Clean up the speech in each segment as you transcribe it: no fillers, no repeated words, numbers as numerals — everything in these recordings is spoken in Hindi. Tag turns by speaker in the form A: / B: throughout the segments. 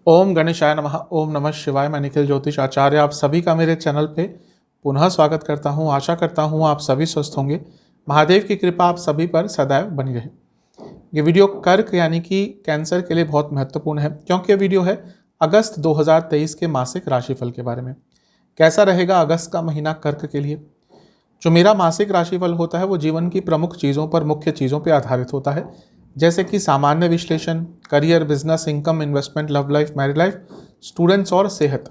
A: ओम गणेशाय नमः। ओम नमः शिवाय। मैं निखिल ज्योतिष आचार्य आप सभी का मेरे चैनल पे पुनः स्वागत करता हूँ। आशा करता हूँ आप सभी स्वस्थ होंगे। महादेव की कृपा आप सभी पर सदैव बनी रहे। ये वीडियो कर्क यानी कि कैंसर के लिए बहुत महत्वपूर्ण है, क्योंकि ये वीडियो है अगस्त 2023 के मासिक राशिफल के बारे में। कैसा रहेगा अगस्त का महीना कर्क के लिए। जो मेरा मासिक राशिफल होता है वो जीवन की प्रमुख चीज़ों पर, मुख्य चीज़ों पर आधारित होता है, जैसे कि सामान्य विश्लेषण, career, business, income, investment, love life, married life, students और सेहत।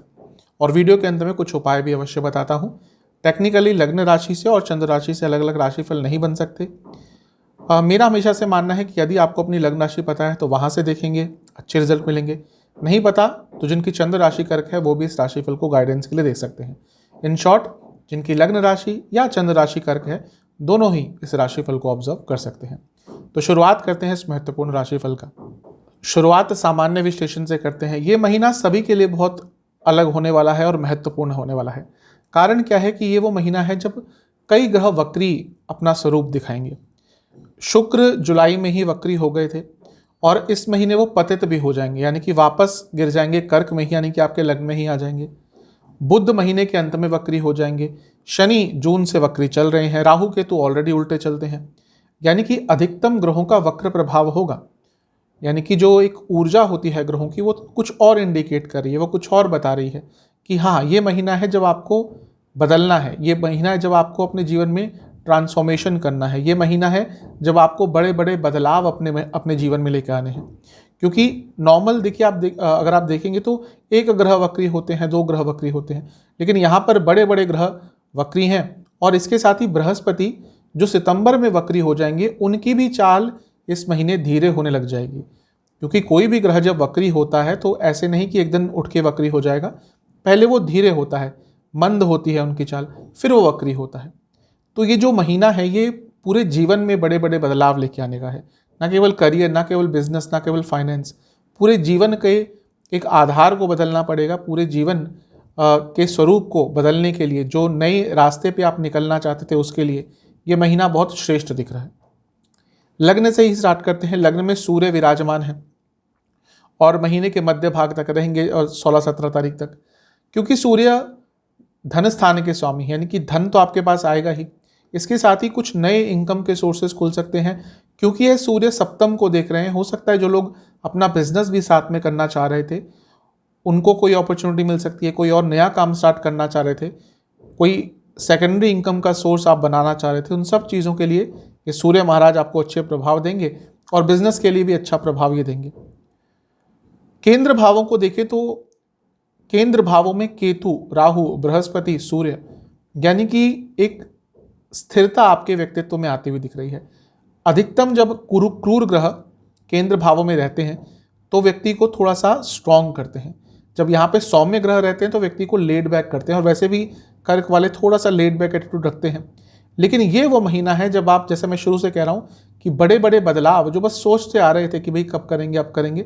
A: और वीडियो के अंत में कुछ उपाय भी अवश्य बताता हूँ। टेक्निकली लग्न राशि से और चंद्र राशि से अलग अलग राशिफल नहीं बन सकते। मेरा हमेशा से मानना है कि यदि आपको अपनी लग्न राशि पता है तो वहाँ से देखेंगे, अच्छे रिजल्ट मिलेंगे। नहीं पता तो जिनकी चंद्र राशि कर्क है वो भी इस राशिफल को गाइडेंस के लिए देख सकते हैं। इन शॉर्ट, जिनकी लग्न राशि या चंद्र राशि कर्क है दोनों ही इस राशिफल को ऑब्जर्व कर सकते हैं। तो शुरुआत करते हैं इस महत्वपूर्ण राशिफल का। शुरुआत सामान्य विश्लेषण से करते हैं। ये महीना सभी के लिए बहुत अलग होने वाला है और महत्वपूर्ण होने वाला है। कारण क्या है कि ये वो महीना है जब कई ग्रह वक्री अपना स्वरूप दिखाएंगे। शुक्र जुलाई में ही वक्री हो गए थे और इस महीने वो पतित भी हो जाएंगे, यानी कि वापस गिर जाएंगे कर्क में ही, यानी कि आपके लग्न में ही आ जाएंगे। बुध महीने के अंत में वक्री हो जाएंगे। शनि जून से वक्री चल रहे हैं। राहु केतु ऑलरेडी उल्टे चलते हैं, यानी कि अधिकतम ग्रहों का वक्र प्रभाव होगा। यानी कि जो एक ऊर्जा होती है ग्रहों की वो कुछ और इंडिकेट कर रही है, वो कुछ और बता रही है कि हाँ, ये महीना है जब आपको बदलना है, ये महीना है जब आपको अपने जीवन में ट्रांसफॉर्मेशन करना है, ये महीना है जब आपको बड़े बड़े बदलाव अपने जीवन में लेकर आने हैं। क्योंकि नॉर्मल देखिए, अगर आप देखेंगे तो एक ग्रह वक्री होते हैं, दो ग्रह वक्री होते हैं, लेकिन यहाँ पर बड़े बड़े ग्रह वक्री हैं। और इसके साथ ही बृहस्पति जो सितंबर में वक्री हो जाएंगे, उनकी भी चाल इस महीने धीरे होने लग जाएगी। क्योंकि कोई भी ग्रह जब वक्री होता है तो ऐसे नहीं कि एक दिन उठ के वक्री हो जाएगा, पहले वो धीरे होता है, मंद होती है उनकी चाल, फिर वो वक्री होता है। तो ये जो महीना है ये पूरे जीवन में बड़े बड़े बदलाव लेके आने का है। ना केवल करियर, ना केवल बिजनेस, ना केवल फाइनेंस, पूरे जीवन के एक आधार को बदलना पड़ेगा। पूरे जीवन के स्वरूप को बदलने के लिए, जो नए रास्ते पे आप निकलना चाहते थे उसके लिए ये महीना बहुत श्रेष्ठ दिख रहा है। लग्न से ही स्टार्ट करते हैं। लग्न में सूर्य विराजमान है और महीने के मध्य भाग तक रहेंगे और 16-17 तारीख तक। क्योंकि सूर्य धन स्थान के स्वामी है, यानी कि धन तो आपके पास आएगा ही, इसके साथ ही कुछ नए इनकम के सोर्सेस खुल सकते हैं। क्योंकि ये सूर्य सप्तम को देख रहे हैं, हो सकता है जो लोग अपना बिजनेस भी साथ में करना चाह रहे थे उनको कोई अपॉर्चुनिटी मिल सकती है। कोई और नया काम स्टार्ट करना चाह रहे थे, कोई सेकेंडरी इनकम का सोर्स आप बनाना चाह रहे थे, उन सब चीज़ों के लिए ये सूर्य महाराज आपको अच्छे प्रभाव देंगे और बिजनेस के लिए भी अच्छा प्रभाव ये देंगे। केंद्र भावों को देखें तो केंद्र भावों में केतु, राहु, बृहस्पति, सूर्य, यानी कि एक स्थिरता आपके व्यक्तित्व में आती हुई दिख रही है। अधिकतम जब क्रूर ग्रह केंद्र भावों में रहते हैं तो व्यक्ति को थोड़ा सा स्ट्रांग करते हैं। जब यहाँ पे सौम्य ग्रह रहते हैं तो व्यक्ति को लेड बैक करते हैं, और वैसे भी कर्क वाले थोड़ा सा लेड बैक एटीट्यूड रखते हैं। लेकिन ये वो महीना है जब आप, जैसे मैं शुरू से कह रहा हूँ कि बड़े बड़े बदलाव जो बस सोचते आ रहे थे कि भाई कब करेंगे, अब करेंगे,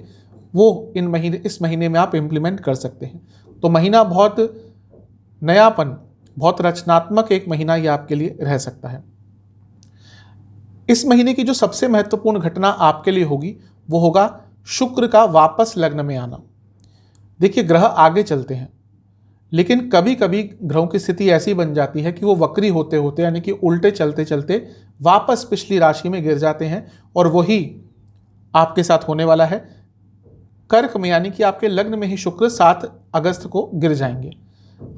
A: वो इस महीने में आप इम्प्लीमेंट कर सकते हैं। तो महीना बहुत नयापन, बहुत रचनात्मक एक महीना ये आपके लिए रह सकता है। इस महीने की जो सबसे महत्वपूर्ण घटना आपके लिए होगी वो होगा शुक्र का वापस लग्न में आना। देखिए, ग्रह आगे चलते हैं, लेकिन कभी कभी ग्रहों की स्थिति ऐसी बन जाती है कि वो वक्री होते होते, यानी कि उल्टे चलते चलते वापस पिछली राशि में गिर जाते हैं। और वही आपके साथ होने वाला है कर्क में, यानी कि आपके लग्न में ही शुक्र 7 अगस्त को गिर जाएंगे।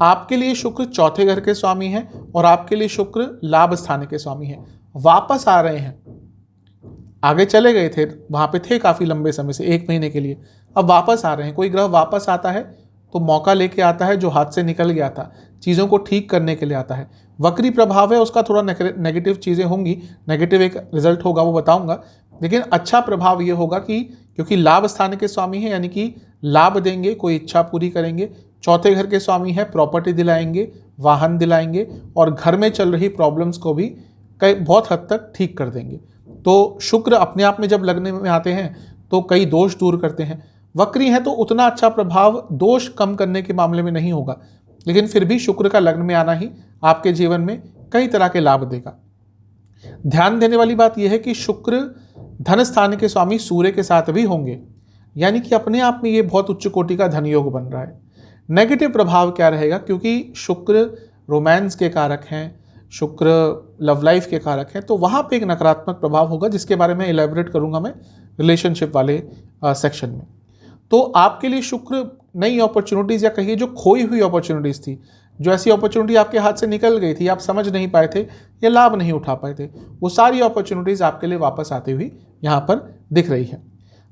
A: आपके लिए शुक्र चौथे घर के स्वामी हैं और आपके लिए शुक्र लाभ स्थान के स्वामी हैं। वापस आ रहे हैं, आगे चले गए थे, वहां पे थे काफी लंबे समय से, 1 महीने के लिए, अब वापस आ रहे हैं। कोई ग्रह वापस आता है तो मौका लेके आता है, जो हाथ से निकल गया था, चीज़ों को ठीक करने के लिए आता है। वक्री प्रभाव है उसका, थोड़ा नेगेटिव चीज़ें होंगी, नेगेटिव एक रिजल्ट होगा, वो बताऊंगा। लेकिन अच्छा प्रभाव ये होगा कि क्योंकि लाभ स्थान के स्वामी हैं, यानी कि लाभ देंगे, कोई इच्छा पूरी करेंगे। चौथे घर के स्वामी है, प्रॉपर्टी दिलाएंगे, वाहन दिलाएंगे, और घर में चल रही प्रॉब्लम्स को भी बहुत हद तक ठीक कर देंगे। तो शुक्र अपने आप में जब लगने में आते हैं तो कई दोष दूर करते हैं। वक्री है तो उतना अच्छा प्रभाव दोष कम करने के मामले में नहीं होगा, लेकिन फिर भी शुक्र का लग्न में आना ही आपके जीवन में कई तरह के लाभ देगा। ध्यान देने वाली बात यह है कि शुक्र धन स्थान के स्वामी सूर्य के साथ भी होंगे, यानी कि अपने आप में ये बहुत उच्च कोटि का धन योग बन रहा है। नेगेटिव प्रभाव क्या रहेगा, क्योंकि शुक्र रोमांस के कारक हैं, शुक्र लव लाइफ के कारक हैं, तो वहाँ पे एक नकारात्मक प्रभाव होगा जिसके बारे में इलेबोरेट करूँगा मैं रिलेशनशिप वाले सेक्शन में। तो आपके लिए शुक्र नई अपॉर्चुनिटीज़ या कहिए जो खोई हुई अपॉर्चुनिटीज़ थी, जो ऐसी अपॉर्चुनिटी आपके हाथ से निकल गई थी, आप समझ नहीं पाए थे या लाभ नहीं उठा पाए थे, वो सारी अपॉर्चुनिटीज़ आपके लिए वापस आती हुई यहाँ पर दिख रही है।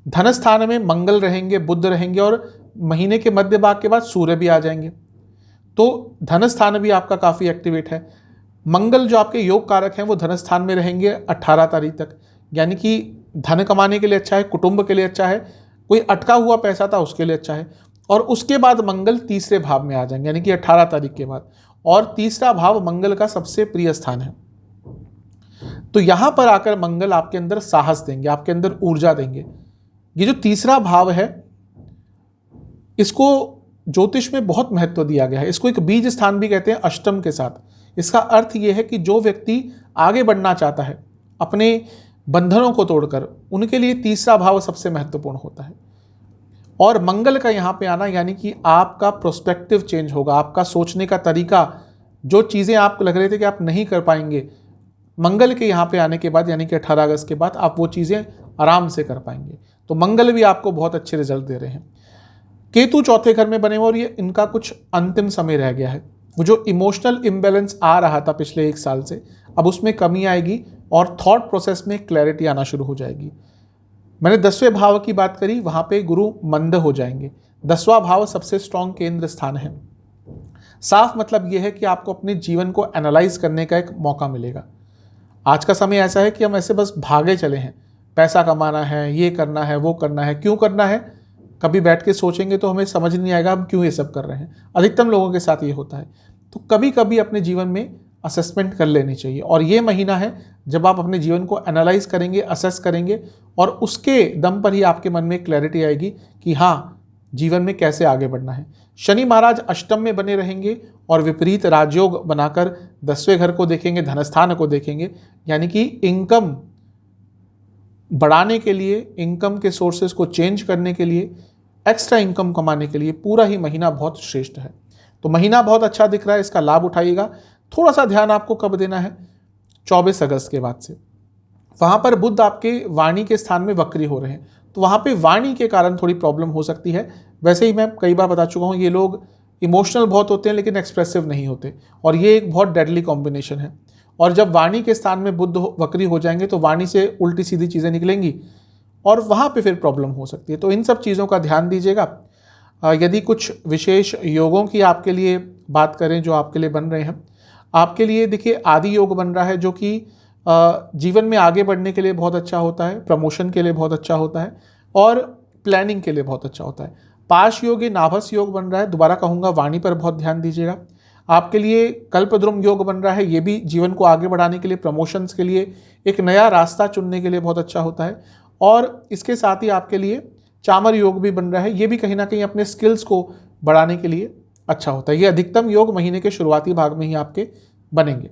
A: धन स्थान में मंगल रहेंगे, बुध रहेंगे और महीने के मध्य भाग के बाद सूर्य भी आ जाएंगे, तो धन स्थान भी आपका काफ़ी एक्टिवेट है। मंगल जो आपके योग कारक हैं वो धन स्थान में रहेंगे 18 तारीख तक, यानी कि धन कमाने के लिए अच्छा है, कुटुंब के लिए अच्छा है, कोई अटका हुआ पैसा था उसके लिए अच्छा है। और उसके बाद मंगल तीसरे भाव में आ जाएंगे, यानी कि 18 तारीख के बाद, और तीसरा भाव मंगल का सबसे प्रिय स्थान है। तो यहां पर आकर मंगल आपके अंदर साहस देंगे, आपके अंदर ऊर्जा देंगे। ये जो तीसरा भाव है इसको ज्योतिष में बहुत महत्व दिया गया है, इसको एक बीज स्थान भी कहते हैं अष्टम के साथ। इसका अर्थ यह है कि जो व्यक्ति आगे बढ़ना चाहता है अपने बंधनों को तोड़कर, उनके लिए तीसरा भाव सबसे महत्वपूर्ण होता है। और मंगल का यहाँ पे आना यानी कि आपका प्रोस्पेक्टिव चेंज होगा, आपका सोचने का तरीका, जो चीज़ें आपको लग रहे थे कि आप नहीं कर पाएंगे, मंगल के यहाँ पे आने के बाद यानी कि 18 अगस्त के बाद आप वो चीज़ें आराम से कर पाएंगे। तो मंगल भी आपको बहुत अच्छे रिजल्ट दे रहे हैं। केतु चौथे घर में बने हुए और ये इनका कुछ अंतिम समय रह गया है। वो जो इमोशनल इम्बैलेंस आ रहा था पिछले 1 साल से, अब उसमें कमी आएगी और थॉट प्रोसेस में क्लैरिटी आना शुरू हो जाएगी। मैंने 10वें भाव की बात करी, वहाँ पे गुरु मंद हो जाएंगे। 10वां भाव सबसे स्ट्रॉन्ग केंद्र स्थान है। साफ मतलब यह है कि आपको अपने जीवन को एनालाइज करने का एक मौका मिलेगा। आज का समय ऐसा है कि हम ऐसे बस भागे चले हैं, पैसा कमाना है, ये करना है, वो करना है, क्यों करना है, कभी बैठ के सोचेंगे तो हमें समझ नहीं आएगा हम क्यों ये सब कर रहे हैं। अधिकतम लोगों के साथ ये होता है। तो कभी कभी अपने जीवन में असेसमेंट कर लेनी चाहिए, और ये महीना है जब आप अपने जीवन को एनालाइज करेंगे, असेस करेंगे, और उसके दम पर ही आपके मन में क्लैरिटी आएगी कि हाँ, जीवन में कैसे आगे बढ़ना है। शनि महाराज अष्टम में बने रहेंगे और विपरीत राजयोग बनाकर 10वें घर को देखेंगे, धनस्थान को देखेंगे, यानी कि इनकम बढ़ाने के लिए, इनकम के सोर्सेज को चेंज करने के लिए, एक्स्ट्रा इनकम कमाने के लिए पूरा ही महीना बहुत श्रेष्ठ है। तो महीना बहुत अच्छा दिख रहा है, इसका लाभ उठाइएगा। थोड़ा सा ध्यान आपको कब देना है, 24 अगस्त के बाद से। वहाँ पर बुध आपके वाणी के स्थान में वक्री हो रहे हैं, तो वहाँ पे वाणी के कारण थोड़ी प्रॉब्लम हो सकती है। वैसे ही मैं कई बार बता चुका हूँ, ये लोग इमोशनल बहुत होते हैं लेकिन एक्सप्रेसिव नहीं होते, और ये एक बहुत डेडली कॉम्बिनेशन है। और जब वाणी के स्थान में बुध वक्री हो जाएंगे तो वाणी से उल्टी सीधी चीज़ें निकलेंगी और वहाँ पे फिर प्रॉब्लम हो सकती है। तो इन सब चीज़ों का ध्यान दीजिएगा। यदि कुछ विशेष योगों की आपके लिए बात करें जो आपके लिए बन रहे हैं, आपके लिए देखिए आदि योग बन रहा है जो कि जीवन में आगे बढ़ने के लिए बहुत अच्छा होता है, प्रमोशन के लिए बहुत अच्छा होता है और प्लानिंग के लिए बहुत अच्छा होता है। पाश योग ये नाभस योग बन रहा है, दोबारा कहूँगा वाणी पर बहुत ध्यान दीजिएगा। आपके लिए कल्पद्रुम योग बन रहा है, ये भी जीवन को आगे बढ़ाने के लिए, प्रमोशंस के लिए, एक नया रास्ता चुनने के लिए बहुत अच्छा होता है। और इसके साथ ही आपके लिए चामर योग भी बन रहा है, ये भी कहीं ना कहीं अपने स्किल्स को बढ़ाने के लिए अच्छा होता है। ये अधिकतम योग महीने के शुरुआती भाग में ही आपके बनेंगे।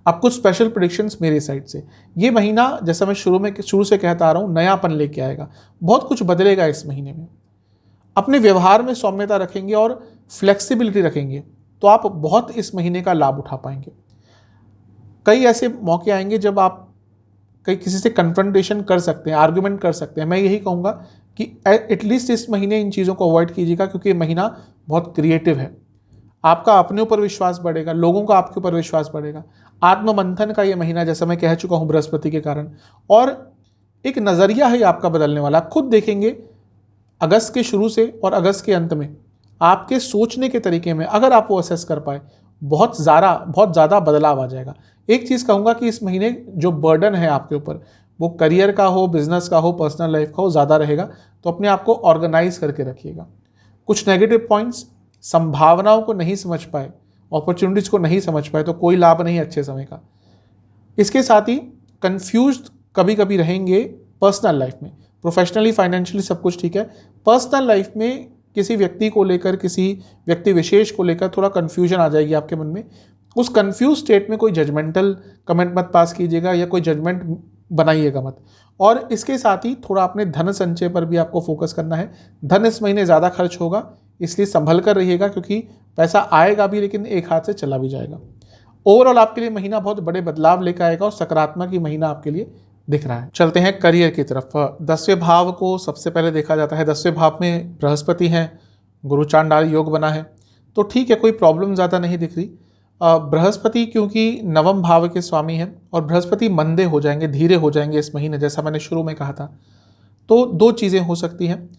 A: अब कुछ स्पेशल प्रेडिक्शंस मेरे साइड से। ये महीना जैसा मैं शुरू से कहता आ रहा हूँ, नयापन लेके आएगा, बहुत कुछ बदलेगा इस महीने में। अपने व्यवहार में सौम्यता रखेंगे और फ्लेक्सिबिलिटी रखेंगे तो आप बहुत इस महीने का लाभ उठा पाएंगे। कई ऐसे मौके आएंगे जब आप कहीं किसी से कन्फ्रंटेशन कर सकते हैं, आर्गुमेंट कर सकते हैं। मैं यही कहूँगा कि एटलीस्ट इस महीने इन चीज़ों को अवॉइड कीजिएगा, क्योंकि ये महीना बहुत क्रिएटिव है। आपका अपने ऊपर विश्वास बढ़ेगा, लोगों का आपके ऊपर विश्वास बढ़ेगा। आत्ममंथन का ये महीना, जैसा मैं कह चुका हूँ बृहस्पति के कारण, और एक नज़रिया है आपका बदलने वाला। खुद देखेंगे अगस्त के शुरू से और अगस्त के अंत में आपके सोचने के तरीके में अगर आप वो असेस कर पाए, बहुत ज़्यादा बदलाव आ जाएगा। एक चीज़ कहूँगा कि इस महीने जो बर्डन है आपके ऊपर, वो करियर का हो, बिजनेस का हो, पर्सनल लाइफ का हो, ज़्यादा रहेगा, तो अपने आप को ऑर्गेनाइज करके रखिएगा। कुछ नेगेटिव पॉइंट्स, संभावनाओं को नहीं समझ पाए, अपॉर्चुनिटीज़ को नहीं समझ पाए तो कोई लाभ नहीं अच्छे समय का। इसके साथ ही कंफ्यूज्ड कभी कभी रहेंगे पर्सनल लाइफ में। प्रोफेशनली, फाइनेंशियली सब कुछ ठीक है, पर्सनल लाइफ में किसी व्यक्ति को लेकर, किसी व्यक्ति विशेष को लेकर थोड़ा कन्फ्यूजन आ जाएगी आपके मन में। उस कन्फ्यूज स्टेट में कोई जजमेंटल कमेंट मत पास कीजिएगा या कोई जजमेंट बनाइएगा मत। और इसके साथ ही थोड़ा अपने धन संचय पर भी आपको फोकस करना है। धन इस महीने ज़्यादा खर्च होगा, इसलिए संभल कर रहिएगा, क्योंकि पैसा आएगा भी लेकिन एक हाथ से चला भी जाएगा। ओवरऑल आपके लिए महीना बहुत बड़े बदलाव लेकर आएगा और सकारात्मक ही महीना आपके लिए दिख रहा है। चलते हैं करियर की तरफ। 10वें भाव को सबसे पहले देखा जाता है। 10वें भाव में बृहस्पति हैं, गुरु चांडाल योग बना है, तो ठीक है, कोई प्रॉब्लम ज़्यादा नहीं दिख रही। बृहस्पति क्योंकि नवम भाव के स्वामी हैं और बृहस्पति मंदे हो जाएंगे, धीरे हो जाएंगे इस महीने, जैसा मैंने शुरू में कहा था। तो दो चीज़ें हो सकती हैं।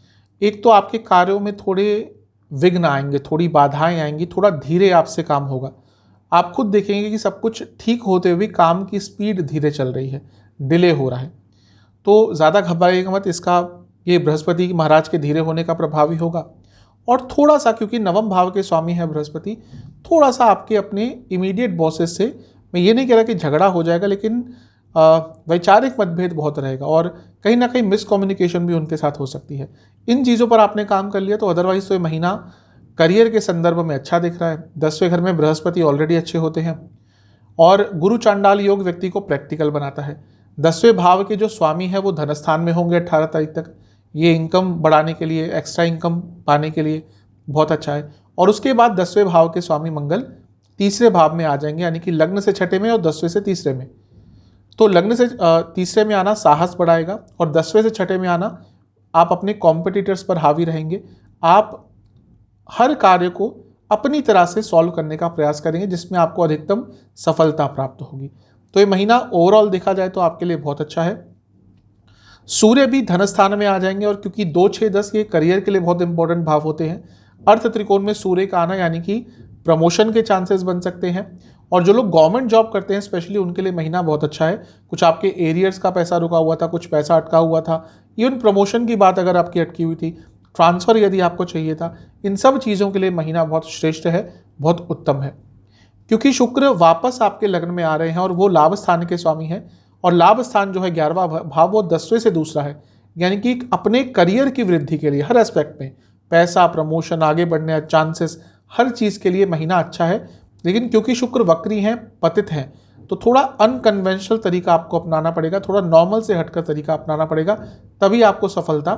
A: एक तो आपके कार्यों में थोड़े विघ्न आएंगे, थोड़ी बाधाएं आएंगी, थोड़ा धीरे आपसे काम होगा। आप खुद देखेंगे कि सब कुछ ठीक होते हुए काम की स्पीड धीरे चल रही है, डिले हो रहा है। तो ज़्यादा घबराइएगा मत, इसका ये बृहस्पति महाराज के धीरे होने का प्रभाव ही होगा। और थोड़ा सा, क्योंकि नवम भाव के स्वामी है बृहस्पति, थोड़ा सा आपके अपने इमीडिएट बॉसेस से, मैं ये नहीं कह रहा कि झगड़ा हो जाएगा, लेकिन वैचारिक मतभेद बहुत रहेगा और कहीं ना कहीं मिसकम्युनिकेशन भी उनके साथ हो सकती है। इन चीज़ों पर आपने काम कर लिया तो अदरवाइज तो ये महीना करियर के संदर्भ में अच्छा दिख रहा है। 10वें घर में बृहस्पति ऑलरेडी अच्छे होते हैं और गुरु चांडाल योग व्यक्ति को प्रैक्टिकल बनाता है। 10वें भाव के जो स्वामी है वो धनस्थान में होंगे 18 तारीख तक। ये इनकम बढ़ाने के लिए, एक्स्ट्रा इनकम पाने के लिए बहुत अच्छा है। और उसके बाद 10वें भाव के स्वामी मंगल तीसरे भाव में आ जाएंगे, यानी कि लग्न से छठे में और 10वें से तीसरे में। तो लग्न से तीसरे में आना साहस बढ़ाएगा और 10वें से छठे में आना आप अपने कॉम्पिटिटर्स पर हावी रहेंगे। आप हर कार्य को अपनी तरह से सॉल्व करने का प्रयास करेंगे जिसमें आपको अधिकतम सफलता प्राप्त होगी। तो ये महीना ओवरऑल देखा जाए तो आपके लिए बहुत अच्छा है। सूर्य भी धन स्थान में आ जाएंगे और क्योंकि 2, 6, 10 ये करियर के लिए बहुत इंपॉर्टेंट भाव होते हैं, अर्थ त्रिकोण में सूर्य का आना यानी कि प्रमोशन के चांसेस बन सकते हैं। और जो लोग गवर्नमेंट जॉब करते हैं स्पेशली उनके लिए महीना बहुत अच्छा है। कुछ आपके एरियर्स का पैसा रुका हुआ था, कुछ पैसा अटका हुआ था, इवन प्रमोशन की बात अगर आपकी अटकी हुई थी, ट्रांसफ़र यदि आपको चाहिए था, इन सब चीज़ों के लिए महीना बहुत श्रेष्ठ है, बहुत उत्तम है। क्योंकि शुक्र वापस आपके लग्न में आ रहे हैं और वो लाभ स्थान के स्वामी हैं और लाभ स्थान जो है 11वां भाव वो 10वें से दूसरा है, यानी कि अपने करियर की वृद्धि के लिए हर एस्पेक्ट में पैसा, प्रमोशन, आगे बढ़ने चांसेस, हर चीज़ के लिए महीना अच्छा है। लेकिन क्योंकि शुक्र वक्री हैं, पतित हैं, तो थोड़ा अनकन्वेंशनल तरीका आपको अपनाना पड़ेगा, थोड़ा नॉर्मल से हटकर तरीका अपनाना पड़ेगा, तभी आपको सफलता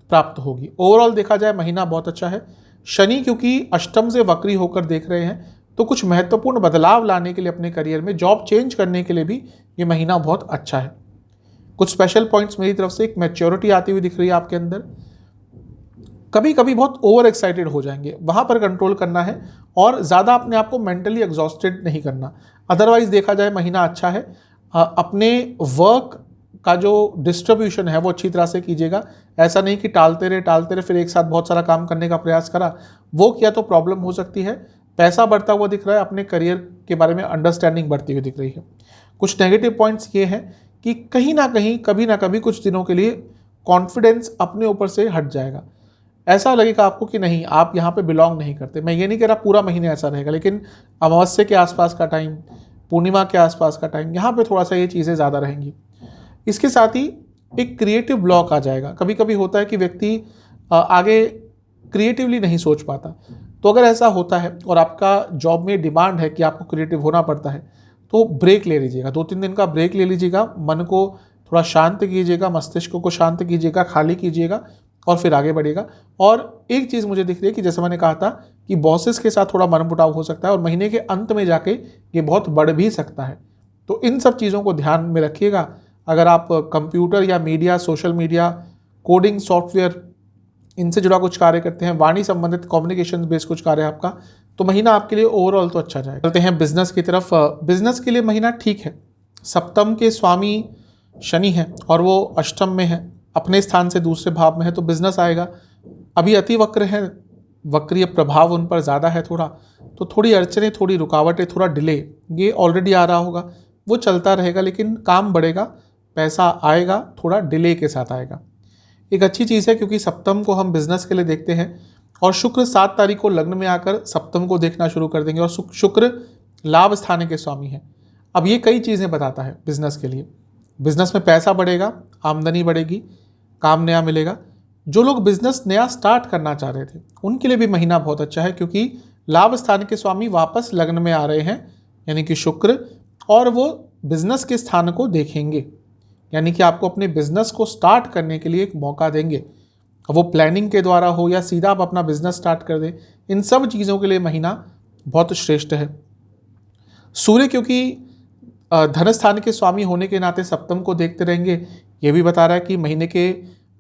A: प्राप्त होगी। ओवरऑल देखा जाए महीना बहुत अच्छा है। शनि क्योंकि अष्टम से वक्री होकर देख रहे हैं तो कुछ महत्वपूर्ण बदलाव लाने के लिए अपने करियर में, जॉब चेंज करने के लिए भी ये महीना बहुत अच्छा है। कुछ स्पेशल पॉइंट्स मेरी तरफ से, एक मैच्योरिटी आती हुई दिख रही है आपके अंदर। कभी कभी बहुत ओवर एक्साइटेड हो जाएंगे, वहाँ पर कंट्रोल करना है और ज़्यादा अपने आप को मेंटली एग्जॉस्टेड नहीं करना। अदरवाइज देखा जाए महीना अच्छा है। अपने वर्क का जो डिस्ट्रीब्यूशन है वो अच्छी तरह से कीजिएगा। ऐसा नहीं कि टालते रहे फिर एक साथ बहुत सारा काम करने का प्रयास करा, वो किया तो प्रॉब्लम हो सकती है। पैसा बढ़ता हुआ दिख रहा है, अपने करियर के बारे में अंडरस्टैंडिंग बढ़ती हुई दिख रही है। कुछ नेगेटिव पॉइंट्स ये हैं कि कहीं ना कहीं, कभी ना कभी कुछ दिनों के लिए कॉन्फिडेंस अपने ऊपर से हट जाएगा। ऐसा लगेगा आपको कि नहीं, आप यहाँ पे बिलोंग नहीं करते। मैं ये नहीं कह रहा पूरा महीने ऐसा रहेगा, लेकिन अमावस्या के आसपास का टाइम, पूर्णिमा के आसपास का टाइम, यहाँ पे थोड़ा सा ये चीज़ें ज़्यादा रहेंगी। इसके साथ ही एक क्रिएटिव ब्लॉक आ जाएगा। कभी कभी होता है कि व्यक्ति आगे क्रिएटिवली नहीं सोच पाता, तो अगर ऐसा होता है और आपका जॉब में डिमांड है कि आपको क्रिएटिव होना पड़ता है, तो ब्रेक ले लीजिएगा, 2-3 दिन का ब्रेक ले लीजिएगा, मन को थोड़ा शांत कीजिएगा, मस्तिष्क को शांत कीजिएगा, खाली कीजिएगा और फिर आगे बढ़िएगा। और एक चीज़ मुझे दिख रही है कि जैसे मैंने कहा था कि बॉसेस के साथ थोड़ा मनमुटाव हो सकता है और महीने के अंत में जाके ये बहुत बढ़ भी सकता है। तो इन सब चीज़ों को ध्यान में रखिएगा। अगर आप कंप्यूटर या media, social media, coding, software, इनसे जुड़ा कुछ कार्य करते हैं, वाणी संबंधित कम्युनिकेशन बेस्ड कुछ कार्य है आपका, तो महीना आपके लिए ओवरऑल तो अच्छा जाएगा। चलते हैं बिजनेस की तरफ। बिजनेस के लिए महीना ठीक है। सप्तम के स्वामी शनि हैं और वो अष्टम में है, अपने स्थान से दूसरे भाव में है, तो बिजनेस आएगा। अभी अति वक्र है, वक्रीय प्रभाव उन पर ज़्यादा है थोड़ा, तो थोड़ी अड़चनें, थोड़ी रुकावटें, थोड़ा डिले ये ऑलरेडी आ रहा होगा, वो चलता रहेगा, लेकिन काम बढ़ेगा, पैसा आएगा, थोड़ा डिले के साथ आएगा। एक अच्छी चीज़ है क्योंकि सप्तम को हम बिजनेस के लिए देखते हैं और शुक्र 7 तारीख को लग्न में आकर सप्तम को देखना शुरू कर देंगे और शुक्र लाभ स्थान के स्वामी हैं। अब ये कई चीज़ें बताता है बिजनेस के लिए। बिजनेस में पैसा बढ़ेगा, आमदनी बढ़ेगी, काम नया मिलेगा। जो लोग बिजनेस नया स्टार्ट करना चाह रहे थे उनके लिए भी महीना बहुत अच्छा है क्योंकि लाभ स्थान के स्वामी वापस लग्न में आ रहे हैं, यानी कि शुक्र, और वो बिजनेस के स्थान को देखेंगे। यानी कि आपको अपने बिजनेस को स्टार्ट करने के लिए एक मौका देंगे। वो प्लानिंग के द्वारा हो या सीधा आप अपना बिजनेस स्टार्ट कर दें, इन सब चीज़ों के लिए महीना बहुत श्रेष्ठ है। सूर्य क्योंकि धन स्थान के स्वामी होने के नाते सप्तम को देखते रहेंगे, ये भी बता रहा है कि महीने के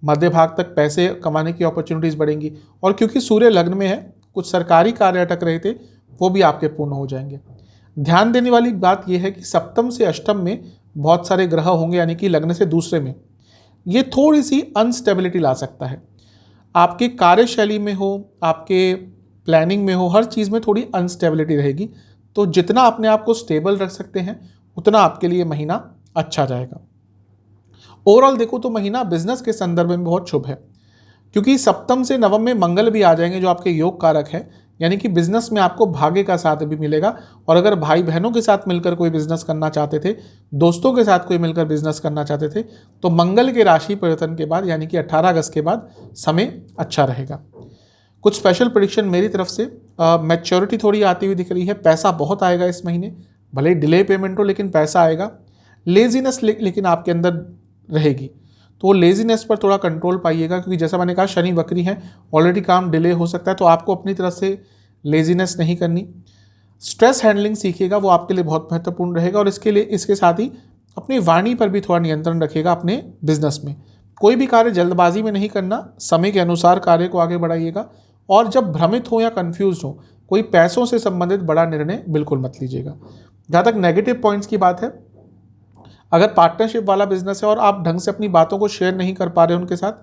A: मध्य भाग तक पैसे कमाने की अपॉर्चुनिटीज़ बढ़ेंगी। और क्योंकि सूर्य लग्न में है, कुछ सरकारी कार्य अटक रहे थे वो भी आपके पूर्ण हो जाएंगे। ध्यान देने वाली बात यह है कि सप्तम से अष्टम में बहुत सारे ग्रह होंगे, यानी कि लग्न से दूसरे में ये थोड़ी सी अनस्टेबिलिटी ला सकता है। आपके कार्यशैली में हो, आपके प्लानिंग में हो, हर चीज़ में थोड़ी अनस्टेबिलिटी रहेगी। तो जितना अपने आप को स्टेबल रख सकते हैं उतना आपके लिए महीना अच्छा जाएगा। ओवरऑल देखो तो महीना बिजनेस के संदर्भ में बहुत शुभ है, क्योंकि सप्तम से नवम में मंगल भी आ जाएंगे जो आपके योग कारक है, यानी कि बिजनेस में आपको भाग्य का साथ भी मिलेगा। और अगर भाई बहनों के साथ मिलकर कोई बिजनेस करना चाहते थे, दोस्तों के साथ कोई मिलकर बिजनेस करना चाहते थे, तो मंगल के राशि परिवर्तन के बाद यानी कि 18 अगस्त के बाद समय अच्छा रहेगा। कुछ स्पेशल प्रेडिक्शन मेरी तरफ से, मैच्योरिटी थोड़ी आती हुई दिख रही है, पैसा बहुत आएगा इस महीने, भले ही डिले पेमेंट हो लेकिन पैसा आएगा। लेजीनेस लेकिन आपके अंदर रहेगी, तो वो लेजीनेस पर थोड़ा कंट्रोल पाइएगा, क्योंकि जैसा मैंने कहा शनि वक्री है, ऑलरेडी काम डिले हो सकता है, तो आपको अपनी तरफ से लेजीनेस नहीं करनी। स्ट्रेस हैंडलिंग सीखिएगा, वो आपके लिए बहुत महत्वपूर्ण रहेगा। और इसके साथ ही अपनी वाणी पर भी थोड़ा नियंत्रण रखिएगा अपने बिजनेस में। कोई भी कार्य जल्दबाजी में नहीं करना, समय के अनुसार कार्य को आगे बढ़ाइएगा। और जब भ्रमित हो या कंफ्यूज हो, कोई पैसों से संबंधित बड़ा निर्णय बिल्कुल मत लीजिएगा। जहाँ तक नेगेटिव पॉइंट्स की बात है, अगर पार्टनरशिप वाला बिजनेस है और आप ढंग से अपनी बातों को शेयर नहीं कर पा रहे उनके साथ,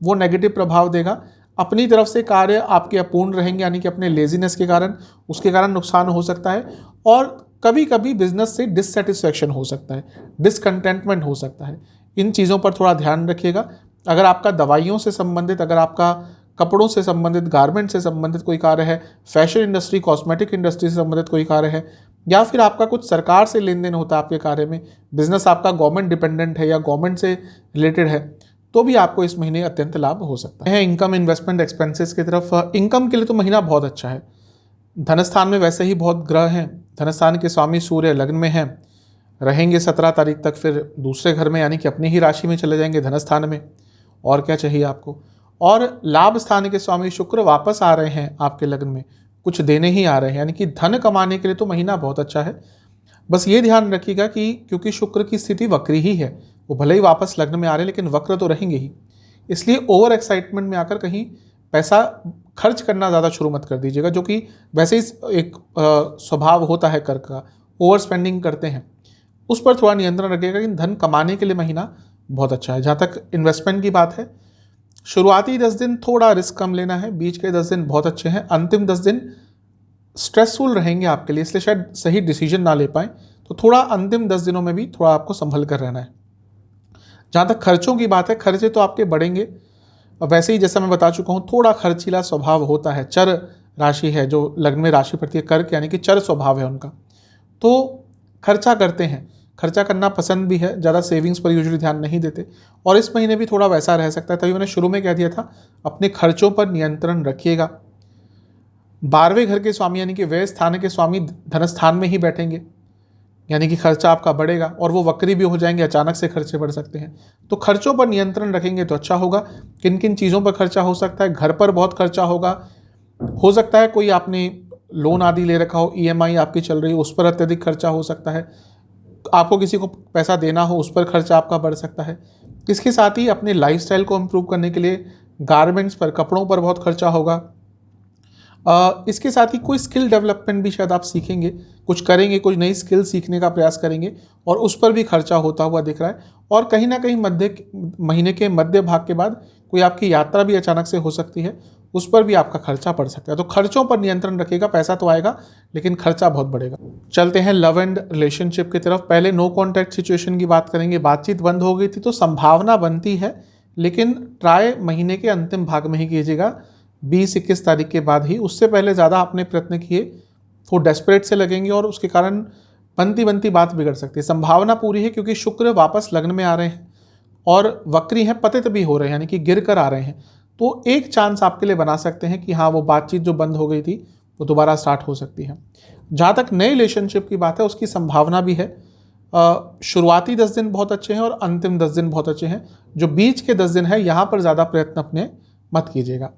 A: वो नेगेटिव प्रभाव देगा। अपनी तरफ से कार्य आपके अपूर्ण रहेंगे, यानी कि अपने लेजीनेस के कारण, उसके कारण नुकसान हो सकता है। और कभी कभी बिजनेस से डिससेटिस्फैक्शन हो सकता है, डिसकंटेंटमेंट हो सकता है। इन चीज़ों पर थोड़ा ध्यान रखिएगा। अगर आपका दवाइयों से संबंधित, अगर आपका कपड़ों से संबंधित, गारमेंट से संबंधित कोई कार्य है, फैशन इंडस्ट्री, कॉस्मेटिक इंडस्ट्री से संबंधित कोई कार्य है, या फिर आपका कुछ सरकार से लेन देन होता है आपके कार्य में, बिजनेस आपका गवर्नमेंट डिपेंडेंट है या गवर्नमेंट से रिलेटेड है, तो भी आपको इस महीने अत्यंत लाभ हो सकता है। इनकम, इन्वेस्टमेंट, एक्सपेंसेस की तरफ, इनकम के लिए तो महीना बहुत अच्छा है। धनस्थान में वैसे ही बहुत ग्रह हैं। धनस्थान के स्वामी सूर्य लग्न में हैं, रहेंगे 17 तारीख तक, फिर दूसरे घर में यानी कि अपनी ही राशि में चले जाएंगे धनस्थान में। और क्या चाहिए आपको। और लाभ स्थान के स्वामी शुक्र वापस आ रहे हैं आपके लग्न में, कुछ देने ही आ रहे हैं, यानी कि धन कमाने के लिए तो महीना बहुत अच्छा है। बस ये ध्यान रखिएगा कि क्योंकि शुक्र की स्थिति वक्री ही है, वो भले ही वापस लग्न में आ रहे हैं लेकिन वक्र तो रहेंगे ही, इसलिए ओवर एक्साइटमेंट में आकर कहीं पैसा खर्च करना ज़्यादा शुरू मत कर दीजिएगा, जो कि वैसे ही एक स्वभाव होता है कर का, ओवर स्पेंडिंग करते हैं, उस पर थोड़ा नियंत्रण रखिएगा। लेकिन धन कमाने के लिए महीना बहुत अच्छा है। जहाँ तक इन्वेस्टमेंट की बात है, शुरुआती 10 दिन थोड़ा रिस्क कम लेना है, बीच के 10 दिन बहुत अच्छे हैं, अंतिम 10 दिन स्ट्रेसफुल रहेंगे आपके लिए, इसलिए शायद सही डिसीजन ना ले पाएँ, तो थोड़ा अंतिम 10 दिनों में भी थोड़ा आपको संभल कर रहना है। जहाँ तक खर्चों की बात है, खर्चे तो आपके बढ़ेंगे, वैसे ही जैसा मैं बता चुका हूँ थोड़ा खर्चीला स्वभाव होता है। चर राशि है जो लग्न में राशि पड़ती है कर्क, यानी कि चर स्वभाव है उनका, तो खर्चा करते हैं, खर्चा करना पसंद भी है, ज़्यादा सेविंग्स पर यूजुअली ध्यान नहीं देते। और इस महीने भी थोड़ा वैसा रह सकता है, तभी मैंने शुरू में कह दिया था अपने खर्चों पर नियंत्रण रखिएगा। 12वें घर के स्वामी यानी कि व्यय स्थान के स्वामी धनस्थान में ही बैठेंगे, यानी कि खर्चा आपका बढ़ेगा, और वो वक्री भी हो जाएंगे, अचानक से खर्चे बढ़ सकते हैं। तो खर्चों पर नियंत्रण रखेंगे तो अच्छा होगा। किन किन चीज़ों पर खर्चा हो सकता है, घर पर बहुत खर्चा होगा, हो सकता है कोई आपने लोन आदि ले रखा हो, EMI आपकी चल रही हो, उस पर अत्यधिक खर्चा हो सकता है, आपको किसी को पैसा देना हो उस पर खर्चा आपका बढ़ सकता है। इसके साथ ही अपने लाइफस्टाइल को इम्प्रूव करने के लिए गारमेंट्स पर, कपड़ों पर बहुत खर्चा होगा। इसके साथ ही कोई स्किल डेवलपमेंट भी शायद आप सीखेंगे, कुछ करेंगे, कुछ नई स्किल सीखने का प्रयास करेंगे, और उस पर भी खर्चा होता हुआ दिख रहा है। और कहीं ना कहीं महीने के मध्य भाग के बाद कोई आपकी यात्रा भी अचानक से हो सकती है, उस पर भी आपका खर्चा पड़ सकता है। तो खर्चों पर नियंत्रण रखिएगा, पैसा तो आएगा लेकिन खर्चा बहुत बढ़ेगा। चलते हैं लव एंड रिलेशनशिप की तरफ। पहले नो कॉन्टैक्ट सिचुएशन की बात करेंगे। बातचीत बंद हो गई थी तो संभावना बनती है, लेकिन ट्राई महीने के अंतिम भाग में ही कीजिएगा, 20-21 तारीख के बाद ही। उससे पहले ज़्यादा आपने प्रयत्न किए वो डेस्परेट से लगेंगे और उसके कारण बनती बात बिगड़ सकती है। संभावना पूरी है क्योंकि शुक्र वापस लग्न में आ रहे हैं और वक्री हैं, पतित भी हो रहे हैं, यानी कि गिर कर आ रहे हैं। तो एक चांस आपके लिए बना सकते हैं कि हाँ, वो बातचीत जो बंद हो गई थी वो दोबारा स्टार्ट हो सकती है। जहाँ तक नए रिलेशनशिप की बात है उसकी संभावना भी है। शुरुआती 10 दिन बहुत अच्छे हैं और अंतिम 10 दिन बहुत अच्छे हैं। जो बीच के 10 दिन है यहाँ पर ज़्यादा प्रयत्न अपने मत कीजिएगा।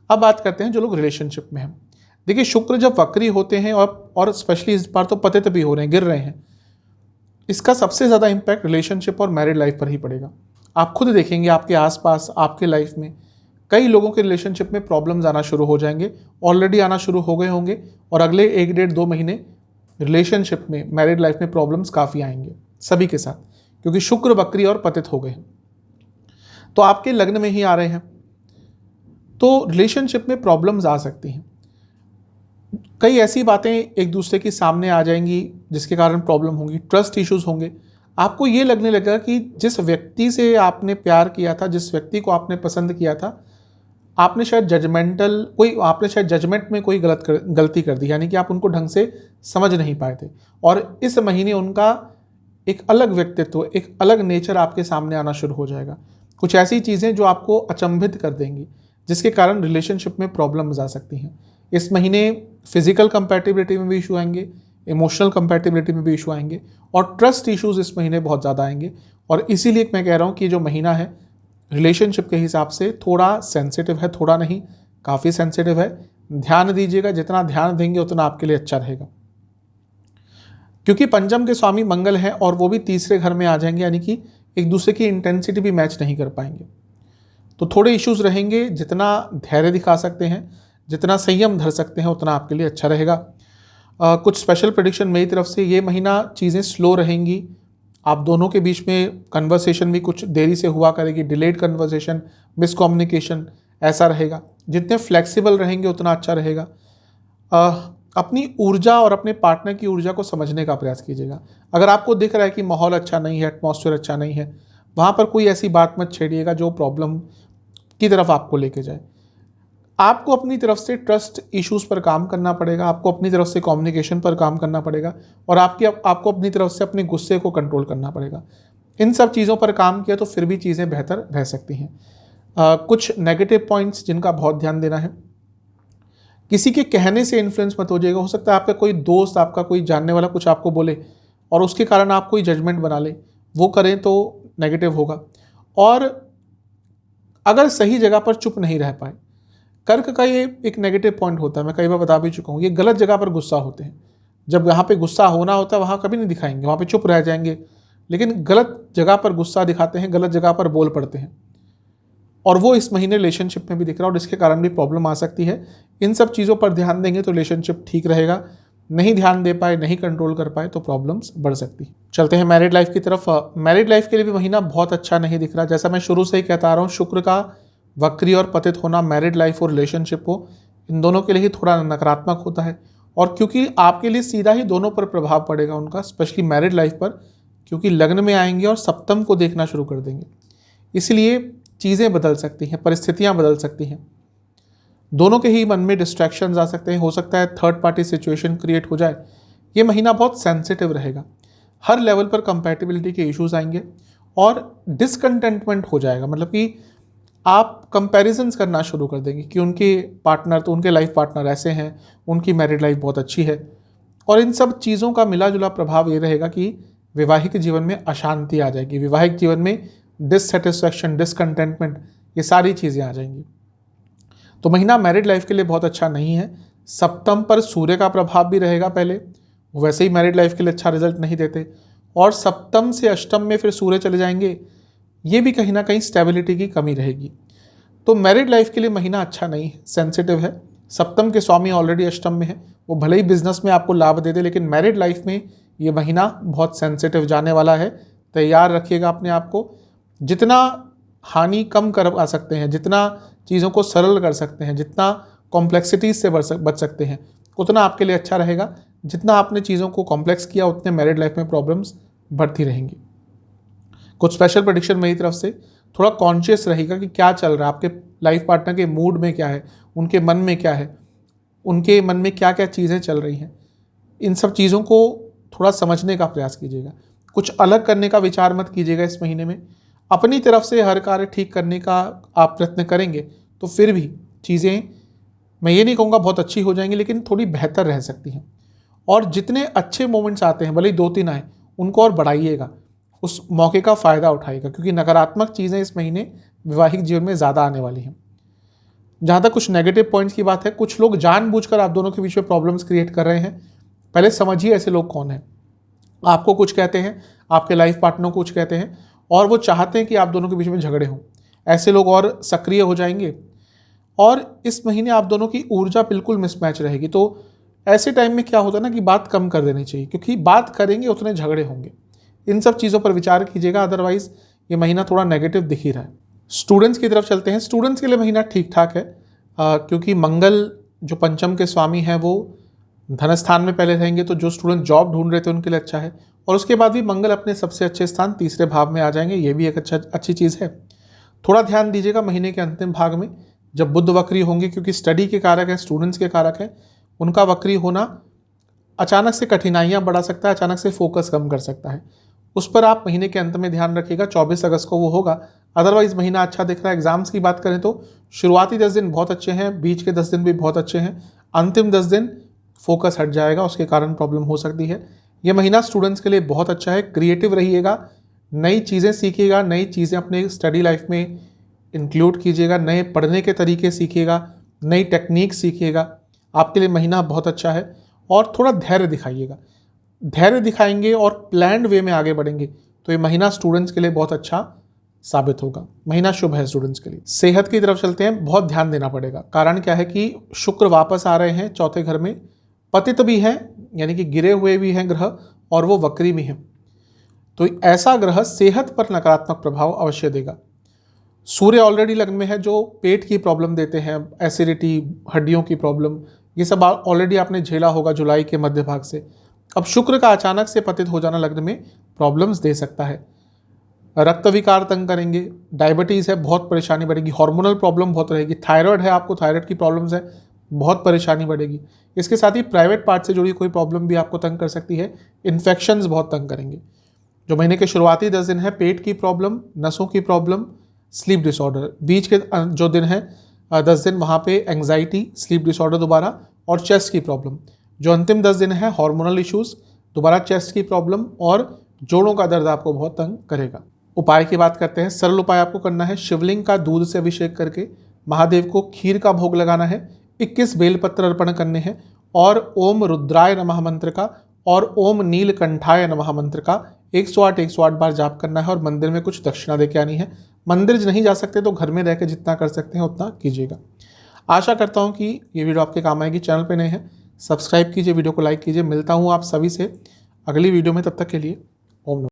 A: अब बात करते हैं जो लोग रिलेशनशिप में हैं। देखिए, शुक्र जब वक्री होते हैं और स्पेशली इस बार तो पतित भी हो रहे हैं, गिर रहे हैं, इसका सबसे ज़्यादा इम्पैक्ट रिलेशनशिप और मैरिड लाइफ पर ही पड़ेगा। आप खुद देखेंगे आपके आसपास, आपके लाइफ में कई लोगों के रिलेशनशिप में प्रॉब्लम्स आना शुरू हो जाएंगे, ऑलरेडी आना शुरू हो गए होंगे, और अगले 1 डेढ़ 2 महीने रिलेशनशिप में, मैरिड लाइफ में प्रॉब्लम्स काफ़ी आएंगे सभी के साथ, क्योंकि शुक्र वक्री और पतित हो गए हैं। तो आपके लग्न में ही आ रहे हैं, तो रिलेशनशिप में प्रॉब्लम्स आ सकती हैं। कई ऐसी बातें एक दूसरे के सामने आ जाएंगी जिसके कारण प्रॉब्लम होंगी, ट्रस्ट इश्यूज होंगे। आपको ये लगने लगेगा कि जिस व्यक्ति से आपने प्यार किया था, जिस व्यक्ति को आपने पसंद किया था, आपने शायद जजमेंट में कोई गलती कर दी, यानी कि आप उनको ढंग से समझ नहीं पाए थे। और इस महीने उनका एक अलग व्यक्तित्व, एक अलग नेचर आपके सामने आना शुरू हो जाएगा। कुछ ऐसी चीज़ें जो आपको अचंभित कर देंगी, जिसके कारण रिलेशनशिप में प्रॉब्लम्स आ सकती हैं। इस महीने फिजिकल कंपैटिबिलिटी में भी इशू आएंगे, इमोशनल कंपैटिबिलिटी में भी इशू आएंगे, और ट्रस्ट इश्यूज इस महीने बहुत ज़्यादा आएंगे। और इसीलिए मैं कह रहा हूँ कि जो महीना है रिलेशनशिप के हिसाब से थोड़ा सेंसिटिव है, थोड़ा नहीं काफ़ी सेंसिटिव है। ध्यान दीजिएगा, जितना ध्यान देंगे उतना आपके लिए अच्छा रहेगा, क्योंकि पंचम के स्वामी मंगल हैं और वो भी तीसरे घर में आ जाएंगे, यानी कि एक दूसरे की इंटेंसिटी भी मैच नहीं कर पाएंगे। तो थोड़े इश्यूज रहेंगे। जितना धैर्य दिखा सकते हैं, जितना संयम धर सकते हैं, उतना आपके लिए अच्छा रहेगा। कुछ स्पेशल प्रेडिक्शन मेरी तरफ से, ये महीना चीज़ें स्लो रहेंगी। आप दोनों के बीच में कन्वर्सेशन भी कुछ देरी से हुआ करेगी, डिलेड कन्वर्सेशन, मिसकम्युनिकेशन ऐसा रहेगा। जितने फ्लेक्सिबल रहेंगे उतना अच्छा रहेगा। अपनी ऊर्जा और अपने पार्टनर की ऊर्जा को समझने का प्रयास कीजिएगा। अगर आपको दिख रहा है कि माहौल अच्छा नहीं है, एटमॉस्फेयर अच्छा नहीं है, वहाँ पर कोई ऐसी बात मत छेड़िएगा जो प्रॉब्लम की तरफ आपको लेके जाए। आपको अपनी तरफ से ट्रस्ट इश्यूज़ पर काम करना पड़ेगा, आपको अपनी तरफ से कम्युनिकेशन पर काम करना पड़ेगा, और आपको अपनी तरफ से अपने गुस्से को कंट्रोल करना पड़ेगा। इन सब चीज़ों पर काम किया तो फिर भी चीज़ें बेहतर रह सकती हैं। कुछ नेगेटिव पॉइंट्स जिनका बहुत ध्यान देना है, किसी के कहने से इन्फ्लुएंस मत हो जाएगा। हो सकता है आपका कोई दोस्त, आपका कोई जानने वाला कुछ आपको बोले और उसके कारण आप कोई जजमेंट बना लें, वो करें तो नेगेटिव होगा। और अगर सही जगह पर चुप नहीं रह पाए, कर्क का ये एक नेगेटिव पॉइंट होता है, मैं कई बार बता भी चुका हूँ। ये गलत जगह पर गुस्सा होते हैं। जब यहाँ पे गुस्सा होना होता है वहाँ कभी नहीं दिखाएंगे, वहाँ पे चुप रह जाएंगे, लेकिन गलत जगह पर गुस्सा दिखाते हैं, गलत जगह पर बोल पड़ते हैं, और वो इस महीने रिलेशनशिप में भी दिख रहा है, और इसके कारण भी प्रॉब्लम आ सकती है। इन सब चीज़ों पर ध्यान देंगे तो रिलेशनशिप ठीक रहेगा। नहीं ध्यान दे पाए, नहीं कंट्रोल कर पाए तो प्रॉब्लम्स बढ़ सकती है। चलते हैं मैरिड लाइफ की तरफ। मैरिड लाइफ के लिए भी महीना बहुत अच्छा नहीं दिख रहा। जैसा मैं शुरू से ही कहता आ रहा हूँ, शुक्र का वक्री और पतित होना मैरिड लाइफ और रिलेशनशिप को, इन दोनों के लिए ही थोड़ा नकारात्मक होता है। और क्योंकि आपके लिए सीधा ही दोनों पर प्रभाव पड़ेगा उनका, स्पेशली मैरिड लाइफ पर, क्योंकि लग्न में आएंगे और सप्तम को देखना शुरू कर देंगे, इसलिए चीज़ें बदल सकती हैं, परिस्थितियाँ बदल सकती हैं। दोनों के ही मन में डिस्ट्रैक्शंस आ सकते हैं, हो सकता है थर्ड पार्टी सिचुएशन क्रिएट हो जाए। ये महीना बहुत सेंसिटिव रहेगा, हर लेवल पर कंपैटिबिलिटी के इश्यूज आएंगे और डिसकंटेंटमेंट हो जाएगा। मतलब कि आप कंपैरिजंस करना शुरू कर देंगे कि उनके पार्टनर, तो उनके लाइफ पार्टनर ऐसे हैं, उनकी मैरिड लाइफ बहुत अच्छी है। और इन सब चीज़ों का मिला जुला प्रभाव ये रहेगा कि वैवाहिक जीवन में अशांति आ जाएगी, वैवाहिक जीवन में डिससेटिस्फैक्शन, डिसकंटेंटमेंट, ये सारी चीज़ें आ जाएंगी। तो महीना मैरिड लाइफ के लिए बहुत अच्छा नहीं है। सप्तम पर सूर्य का प्रभाव भी रहेगा, पहले वैसे ही मैरिड लाइफ के लिए अच्छा रिजल्ट नहीं देते, और सप्तम से अष्टम में फिर सूर्य चले जाएंगे, ये भी कहीं ना कहीं स्टेबिलिटी की कमी रहेगी। तो मैरिड लाइफ के लिए महीना अच्छा नहीं है, सेंसिटिव है। सप्तम के स्वामी ऑलरेडी अष्टम में है, वो भले ही बिजनेस में आपको लाभ दे दे, लेकिन मैरिड लाइफ में ये महीना बहुत सेंसिटिव जाने वाला है। तैयार रखिएगा अपने आप को। जितना हानि कम करवा सकते हैं, जितना चीज़ों को सरल कर सकते हैं, जितना कॉम्प्लेक्सिटीज से बच सकते हैं, उतना आपके लिए अच्छा रहेगा। जितना आपने चीज़ों को कॉम्प्लेक्स किया, उतने मैरिड लाइफ में प्रॉब्लम्स बढ़ती रहेंगी। कुछ स्पेशल प्रेडिक्शन मेरी तरफ से, थोड़ा कॉन्शियस रहेगा कि क्या चल रहा है, आपके लाइफ पार्टनर के मूड में क्या है, उनके मन में क्या है, उनके मन में क्या क्या चीज़ें चल रही हैं। इन सब चीज़ों को थोड़ा समझने का प्रयास कीजिएगा। कुछ अलग करने का विचार मत कीजिएगा इस महीने में। अपनी तरफ से हर कार्य ठीक करने का आप प्रयत्न करेंगे तो फिर भी चीज़ें, मैं ये नहीं कहूँगा बहुत अच्छी हो जाएंगी, लेकिन थोड़ी बेहतर रह सकती हैं। और जितने अच्छे मोमेंट्स आते हैं, भले ही 2-3 आए, उनको और बढ़ाइएगा, उस मौके का फ़ायदा उठाइएगा, क्योंकि नकारात्मक चीज़ें इस महीने वैवाहिक जीवन में ज़्यादा आने वाली हैं। जहाँ तक कुछ नेगेटिव पॉइंट्स की बात है, कुछ लोग जानबूझकर आप दोनों के बीच में प्रॉब्लम्स क्रिएट कर रहे हैं। पहले समझिए ऐसे लोग कौन हैं। आपको कुछ कहते हैं, आपके लाइफ पार्टनर को कुछ कहते हैं, और वो चाहते हैं कि आप दोनों के बीच में झगड़े हों। ऐसे लोग और सक्रिय हो जाएंगे और इस महीने आप दोनों की ऊर्जा बिल्कुल मिसमैच रहेगी। तो ऐसे टाइम में क्या होता है ना कि बात कम कर देनी चाहिए, क्योंकि बात करेंगे उतने झगड़े होंगे। इन सब चीज़ों पर विचार कीजिएगा, अदरवाइज ये महीना थोड़ा नेगेटिव दिख ही रहा है। स्टूडेंट्स की तरफ चलते हैं। स्टूडेंट्स के लिए महीना ठीक ठाक है, क्योंकि मंगल जो पंचम के स्वामी हैं वो धनस्थान में पहले रहेंगे, तो जो स्टूडेंट जॉब ढूंढ रहे थे उनके लिए अच्छा है। और उसके बाद भी मंगल अपने सबसे अच्छे स्थान तीसरे भाव में आ जाएंगे, ये भी एक अच्छी चीज़ है। थोड़ा ध्यान दीजिएगा महीने के अंतिम भाग में, जब बुध वक्री होंगे, क्योंकि स्टडी के कारक हैं, स्टूडेंट्स के कारक हैं, उनका वक्री होना अचानक से कठिनाइयाँ बढ़ा सकता है, अचानक से फोकस कम कर सकता है। उस पर आप महीने के अंत में ध्यान रखिएगा। 24 अगस्त को वो होगा। अदरवाइज महीना अच्छा दिख रहा है। एग्जाम्स की बात करें तो शुरुआती 10 दिन बहुत अच्छे हैं, बीच के 10 दिन भी बहुत अच्छे हैं, अंतिम 10 दिन फोकस हट जाएगा, उसके कारण प्रॉब्लम हो सकती है। ये महीना स्टूडेंट्स के लिए बहुत अच्छा है। क्रिएटिव रहिएगा, नई चीज़ें सीखिएगा, नई चीज़ें अपने स्टडी लाइफ में इंक्लूड कीजिएगा, नए पढ़ने के तरीके सीखिएगा, नई टेक्निक सीखिएगा। आपके लिए महीना बहुत अच्छा है। और थोड़ा धैर्य दिखाइएगा। धैर्य दिखाएंगे और प्लान्ड वे में आगे बढ़ेंगे तो ये महीना स्टूडेंट्स के लिए बहुत अच्छा साबित होगा। महीना शुभ है स्टूडेंट्स के लिए। सेहत की तरफ चलते हैं। बहुत ध्यान देना पड़ेगा। कारण क्या है कि शुक्र वापस आ रहे हैं चौथे घर में, पतित भी हैं, यानी कि गिरे हुए भी हैं ग्रह, और वो वक्री भी हैं। तो ऐसा ग्रह सेहत पर नकारात्मक प्रभाव अवश्य देगा। सूर्य ऑलरेडी लग्न में है, जो पेट की प्रॉब्लम देते हैं, एसिडिटी, हड्डियों की प्रॉब्लम, ये सब ऑलरेडी आपने झेला होगा जुलाई के मध्य भाग से। अब शुक्र का अचानक से पतित हो जाना लग्न में प्रॉब्लम्स दे सकता है। रक्त विकार तंग करेंगे, डायबिटीज़ है, बहुत परेशानी बढ़ेगी, हार्मोनल प्रॉब्लम बहुत रहेगी, थायराइड है आपको, थायराइड की प्रॉब्लम्स है, बहुत परेशानी बढ़ेगी। इसके साथ ही प्राइवेट पार्ट से जुड़ी कोई प्रॉब्लम भी आपको तंग कर सकती है। इन्फेक्शंस बहुत तंग करेंगे। जो महीने के शुरुआती 10 दिन है, पेट की प्रॉब्लम, नसों की प्रॉब्लम, स्लीप डिसऑर्डर। बीच के जो दिन है 10 दिन, वहाँ पे एंग्जाइटी, स्लीप डिसऑर्डर दोबारा, और चेस्ट की प्रॉब्लम। जो अंतिम 10 दिन है, हार्मोनल इश्यूज़, दोबारा चेस्ट की प्रॉब्लम, और जोड़ों का दर्द आपको बहुत तंग करेगा। उपाय की बात करते हैं। सरल उपाय आपको करना है, शिवलिंग का दूध से अभिषेक करके महादेव को खीर का भोग लगाना है, 21 बेलपत्र अर्पण करने हैं, और ओम रुद्राय नमः मंत्र का और ओम नीलकंठाय नमः मंत्र का 108 बार जाप करना है, और मंदिर में कुछ दक्षिणा देके आनी है। मंदिर नहीं जा सकते तो घर में रहकर जितना कर सकते हैं उतना कीजिएगा। आशा करता हूँ कि ये वीडियो आपके काम आएगी। चैनल पे नए हैं, सब्सक्राइब कीजिए, वीडियो को लाइक कीजिए। मिलता हूँ आप सभी से अगली वीडियो में, तब तक के लिए ओम नमः।